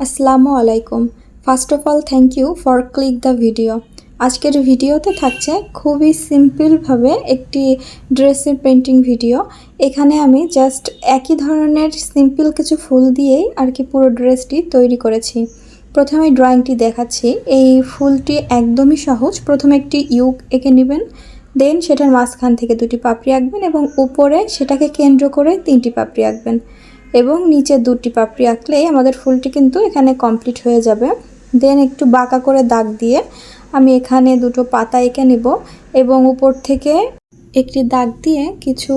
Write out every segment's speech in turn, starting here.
আসসালামু আলাইকুম। First of all thank you for click the video. আজকের ভিডিওতে থাকছে খুবই সিম্পলভাবে একটি ড্রেসের পেন্টিং ভিডিও। এখানে আমি জাস্ট একই ধরনের সিম্পল কিছু ফুল দিয়েই আর কি পুরো ড্রেসটি তৈরি করেছি। প্রথমে ড্রয়িংটি দেখাচ্ছি। এই ফুলটি একদমই সহজ। প্রথমে একটি ইউক এঁকে নেবেন, দেন সেটার মাঝখান থেকে দুটি পাপড়ি আঁকবেন এবং উপরে সেটাকে কেন্দ্র করে 3টি পাপড়ি আঁকবেন এবং নিচে 2টি পাপড়ি আঁকলেই আমাদের ফুলটি কিন্তু এখানে কমপ্লিট হয়ে যাবে। দেন একটু বাঁকা করে দাগ দিয়ে আমি এখানে দুটো পাতা এঁকে নেব এবং উপর থেকে একটি দাগ দিয়ে কিছু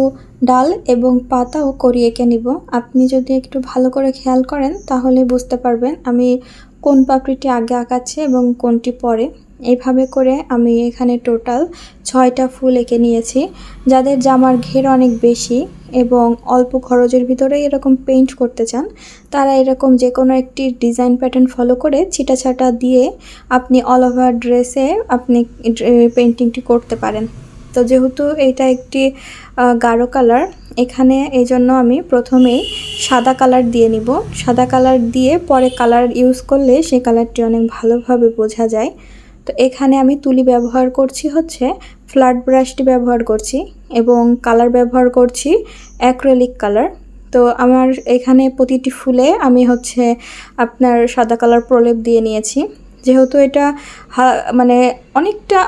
ডাল এবং পাতাও করিয়ে এঁকে নিব। আপনি যদি একটু ভালো করে খেয়াল করেন তাহলে বুঝতে পারবেন আমি কোন পাপড়িটি আগে আঁকাচ্ছি এবং কোনটি পরে। এইভাবে করে আমি এখানে টোটাল 6টা ফুল এঁকে নিয়েছি। যাদের জামার ঘের অনেক বেশি এবং অল্প খরচের ভিতরে এরকম পেইন্ট করতে চান তারা এরকম যে কোনো একটি ডিজাইন প্যাটার্ন ফলো করে ছিটা ছাটা দিয়ে আপনি অল ওভার ড্রেসে আপনি পেইন্টিংটি করতে পারেন। তো যেহেতু এটা একটি গাঢ় কালার, এখানে এই জন্য আমি প্রথমেই সাদা কালার দিয়ে নিব। সাদা কালার দিয়ে পরে কালার ইউজ করলে সেই কালারটি অনেক ভালোভাবে বোঝা যায়। তো এখানে আমি তুলি ব্যবহার করছি হচ্ছে ফ্ল্যাট ব্রাশটি ব্যবহার করছি এবং কালার ব্যবহার করছি অ্যাক্রিলিক কালার। তো আমার এখানে প্রতিটি ফুলে আমি হচ্ছে আপনার সাদা কালার প্রলেপ দিয়ে নিয়েছি। যেহেতু এটা মানে অনেকটা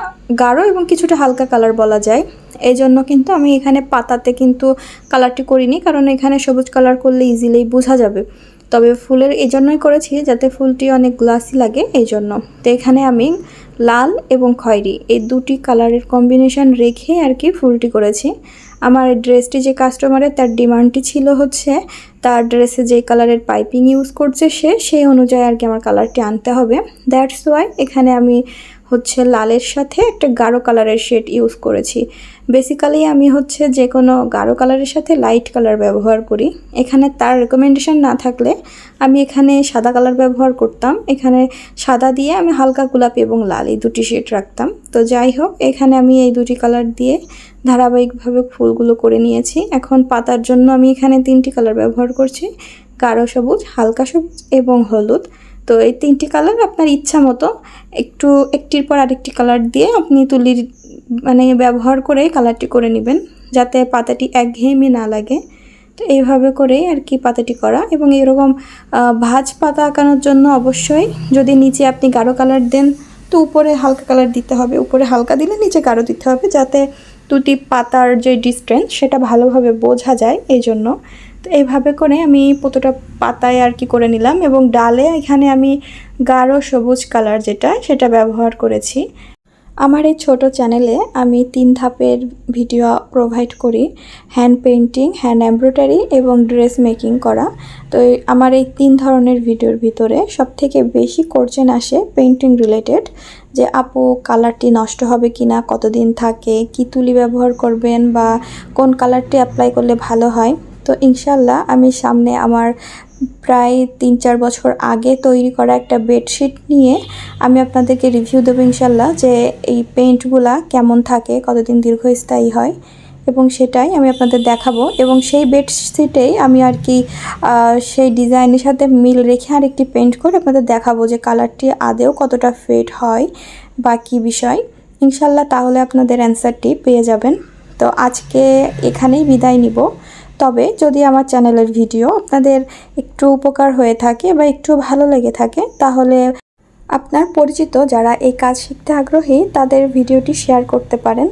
গাঢ় এবং কিছুটা হালকা কালার বলা যায়, এই জন্য কিন্তু আমি এখানে পাতাতে কিন্তু কালারটি করিনি, কারণ এখানে সবুজ কালার করলে ইজিলি বোঝা যাবে। তবে ফুলের এই জন্যই করেছি যাতে ফুলটি অনেক গ্লাসি লাগে, এই জন্য। তো এখানে আমি লাল এবং খয়েরি এই দুটি কালারের কম্বিনেশন রেখে আর কি ফুলটি করেছি। আমার ড্রেসটি যে কাস্টমারের তার ডিমান্ডটি ছিল হচ্ছে তার ড্রেসে যে কালারের পাইপিং ইউজ করছে সেই অনুযায়ী আর কি আমার কালারটি আনতে হবে। দ্যাটস ওয়াই এখানে আমি হচ্ছে লালের সাথে একটা গাঢ় কালারের শেড ইউজ করেছি। বেসিক্যালি আমি হচ্ছে যে কোনো গাঢ় কালারের সাথে লাইট কালার ব্যবহার করি। এখানে তার রেকমেন্ডেশন না থাকলে আমি এখানে সাদা কালার ব্যবহার করতাম। এখানে সাদা দিয়ে আমি হালকা গোলাপি এবং লাল এই দুটি শেড রাখতাম। তো যাই হোক, এখানে আমি এই দুটি কালার দিয়ে ধারাবাহিকভাবে ফুলগুলো করে নিয়েছি। এখন পাতার জন্য আমি এখানে 3টি কালার ব্যবহার করছি, গাঢ় সবুজ, হালকা সবুজ এবং হলুদ। তো এই 3টি কালার আপনার ইচ্ছা মতো একটু একটির পর আরেকটি কালার দিয়ে আপনি তুলির মানে ব্যবহার করে কালারটি করে নেবেন যাতে পাতাটি একঘেয়েমি না লাগে। তো এইভাবে করেই আর কি পাতাটি করা। এবং এরকম ভাঁজ পাতা আঁকানোর জন্য অবশ্যই যদি নিচে আপনি গাঢ় কালার দেন তো উপরে হালকা কালার দিতে হবে, উপরে হালকা দিলে নিচে গাঢ় দিতে হবে যাতে দুটি পাতার যে ডিস্টেন্স সেটা ভালোভাবে বোঝা যায়, এই জন্য। তো এইভাবে করে আমি প্রতিটা পাতায় আর কি করে নিলাম এবং ডালে এখানে আমি গাঢ় সবুজ কালার সেটা ব্যবহার করেছি। আমার এই ছোট চ্যানেলে আমি 3 ধাপের ভিডিও প্রোভাইড করি, হ্যান্ড পেইন্টিং, হ্যান্ড এমব্রয়ডারি এবং ড্রেস মেকিং করা। তো আমার এই 3 ধরনের ভিডিওর ভিতরে সবথেকে বেশি কোশ্চেন আসে পেইন্টিং রিলেটেড, যে আপু কালারটি নষ্ট হবে কি না, কতদিন থাকে, কি তুলি ব্যবহার করবেন বা কোন কালারটি অ্যাপ্লাই করলে ভালো হয়। তো ইনশাল্লাহ আমি সামনে আমার প্রায় 3-4 বছর আগে তৈরি করা একটা বেডশিট নিয়ে আমি আপনাদেরকে রিভিউ দেবো ইনশাল্লাহ, যে এই পেইন্টগুলা কেমন থাকে, কতদিন দীর্ঘস্থায়ী হয়, এবং সেটাই আমি আপনাদের দেখাবো। এবং সেই বেডশিটেই আমি আর কি সেই ডিজাইনের সাথে মিল রেখে আরেকটি পেইন্ট করে আপনাদের দেখাবো যে কালারটি আদেও কতটা ফেড হয় বা কী বিষয় ইনশাল্লাহ। তাহলে আপনাদের অ্যান্সারটি পেয়ে যাবেন। তো আজকে এখানেই বিদায় নিব। তবে যদি আমার চ্যানেলের ভিডিও আপনাদের একটু উপকার হয়ে থাকে বা একটু ভালো লেগে থাকে তাহলে আপনার পরিচিত যারা এই কাজ শিখতে আগ্রহী তাদের ভিডিওটি শেয়ার করতে পারেন।